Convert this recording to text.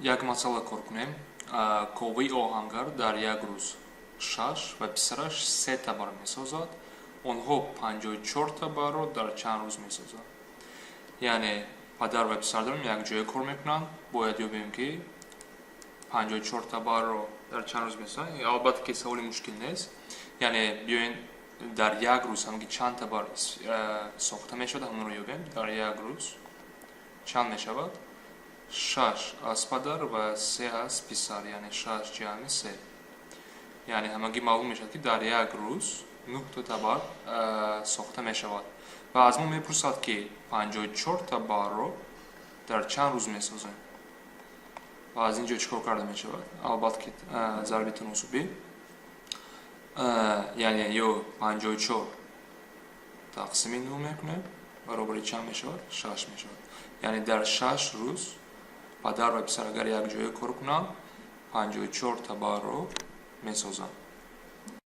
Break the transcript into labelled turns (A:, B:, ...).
A: یک مسئله کار کنیم. کوی آهنگر در یک روز 6 و پسرش 3 تا بار میسازد. آنها 54 تا بار رو در چند روز میسازند. یعنی پدر و پسر دارن یک جای کار میکنن. باید ببینیم که 54 تا بار رو در چند روز میسازند. البته که سوالی مشکل نیست. یعنی بیاین در یک روز همگی چند تا بار ساخته میشود همون رو یابیم. در یک روز چند میشود؟ 6 از پدر و 3 از پسر، یعنی 6 جمع 3. یعنی همگی معلوم میشد که در یک روز 9 تا بار ساخته میشود. و از ما میپرسد که 54 تا بار رو در چند روز میسازیم. و از اینجا چیکار کرده میشود؟ البته که ضرب تناسبی، یعنی یا 54 تقسیم 9 میکنیم برابر چند میشود؟ 6 میشود. یعنی در 6 روز پدر و پسر اگر یک جای کار کنند 54 تا بار رو میسازند.